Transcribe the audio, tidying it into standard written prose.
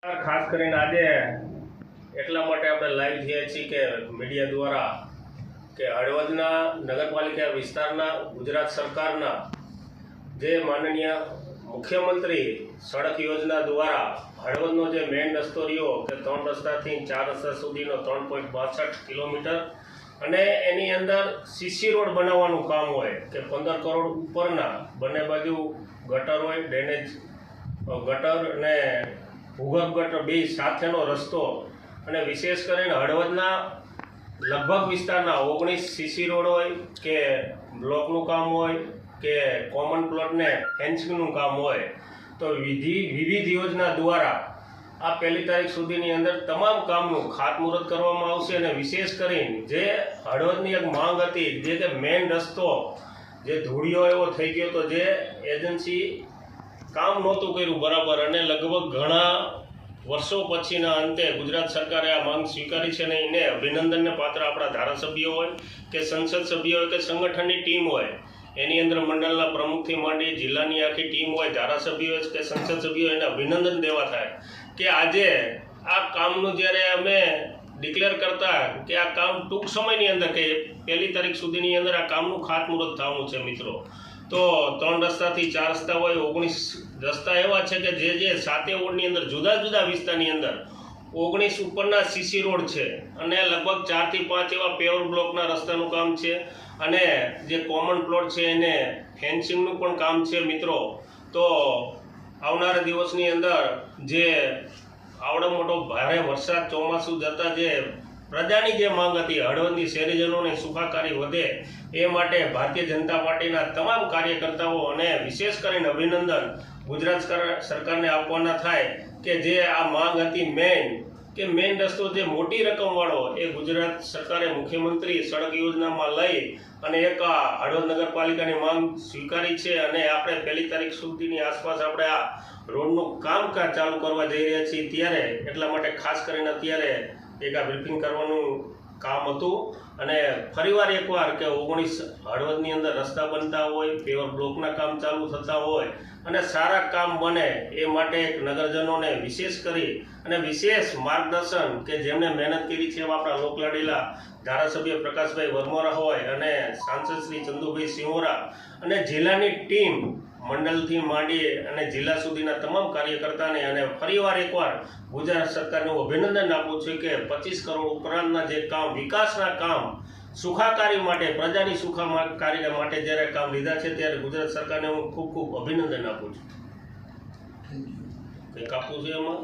ખાસ કરીને આજે એટલા માટે આપણે લાઈવ થયા છીએ કે મીડિયા દ્વારા કે હળવદના નગરપાલિકા વિસ્તારના ગુજરાત સરકારના જે માનનીય મુખ્યમંત્રી સડક યોજના દ્વારા હળવદનો જે મેઇન રસ્તો રહ્યો કે 3 રસ્તાથી 4 રસ્તા સુધીનો 3.62 કિલોમીટર અને એની અંદર સીસી રોડ બનાવવાનું કામ હોય કે 15 કરોડ ઉપરના બંને બાજુ ગટર હોય, ડ્રેનેજ ગટર અને ભૂગર્ભ ગટર બે સાથેનો રસ્તો અને વિશેષ કરીને હળવદના લગભગ વિસ્તારના 19 સીસી રોડ હોય કે બ્લોકનું કામ હોય કે કોમન પ્લોટને ફેન્સિંગનું કામ હોય તો વિવિધ યોજના દ્વારા આ 1 તારીખ સુધીની અંદર તમામ કામનું ખાતમુહૂર્ત કરવામાં આવશે અને વિશેષ કરીને જે હળવદની એક માંગ હતી જે કે મેઇન રસ્તો જે ધૂળિયો એવો થઈ ગયો તો જે એજન્સી કામ નહોતું કર્યું બરાબર અને લગભગ ઘણા વર્ષો પછીના અંતે ગુજરાત સરકારે આ માંગ સ્વીકારી છે અને એને અભિનંદનને પાત્ર આપણા ધારાસભ્યો હોય કે સંસદ સભ્યો હોય કે સંગઠનની ટીમ હોય એની અંદર મંડળના પ્રમુખથી માંડી જિલ્લાની આખી ટીમ હોય, ધારાસભ્યો હોય કે સંસદ સભ્યો એને અભિનંદન દેવા થાય કે આજે આ કામનું જ્યારે અમે ડિક્લેર કરતા કે આ કામ ટૂંક સમયની અંદર કે 1 તારીખ સુધીની અંદર આ કામનું ખાતમુહૂર્ત થવાનું છે મિત્રો. તો 3 રસ્તાથી 4 રસ્તા હોય, 19 રસ્તા એવા છે કે જે 7 વોર્ડની અંદર જુદા જુદા વિસ્તારની અંદર 19 ઉપરના સીસી રોડ છે અને લગભગ 4 થી 5 એવા પેવર બ્લોકના રસ્તાનું કામ છે અને જે કોમન પ્લોટ છે એને ફેન્સિંગનું પણ કામ છે મિત્રો. તો આવનારા દિવસની અંદર જે આવડો મોટો ભારે વરસાદ ચોમાસું જતાં જે પ્રજાની જે માંગ હતી હળવદની શહેરીજનોને સુખાકારી વધે એ માટે ભારતીય જનતા પાર્ટીના તમામ કાર્યકર્તાઓ અને વિશેષ કરીને અભિનંદન ગુજરાત સરકારને આપવાના થાય કે જે આ માંગ હતી મેઇન રસ્તો જે મોટી રકમવાળો એ ગુજરાત સરકારે મુખ્યમંત્રી સડક યોજનામાં લઈ અને એક હળવદ નગરપાલિકાની માંગ સ્વીકારી છે અને આપણે 1 તારીખ સુધીની આસપાસ આપણે આ રોડનું કામકાજ ચાલુ કરવા જઈ રહ્યા છીએ ત્યારે એટલા માટે ખાસ કરીને અત્યારે એક આ બ્રીફિંગ કરવાનું કામ હતું અને ફરીવાર એકવાર કે 19 હળવદની અંદર રસ્તા બનતા હોય, પેવર બ્લોકના કામ ચાલુ થતા હોય અને સારા કામ બને એ માટે એક નગરજનોને વિશેષ કરી અને વિશેષ માર્ગદર્શન કે જેમણે મહેનત કરી છે આપણા લોકલાડીલા ધારાસભ્ય પ્રકાશભાઈ વર્મોરા હોય અને સાંસદ શ્રી ચંદુભાઈ સિંહોરા અને જિલ્લાની ટીમ મંડળથી માંડી અને જિલ્લા સુધીના તમામ કાર્યકર્તાને અને ફરીવાર એકવાર ગુજરાત સરકારને હું અભિનંદન આપું છું કે 25 કરોડ ઉપરાંતના જે કામ વિકાસના કામ સુખાકારી માટે પ્રજાની સુખાકારી માટે જ્યારે કામ લીધા છે ત્યારે ગુજરાત સરકારને હું ખૂબ અભિનંદન આપું છું. કંઈક આપવું છે એમાં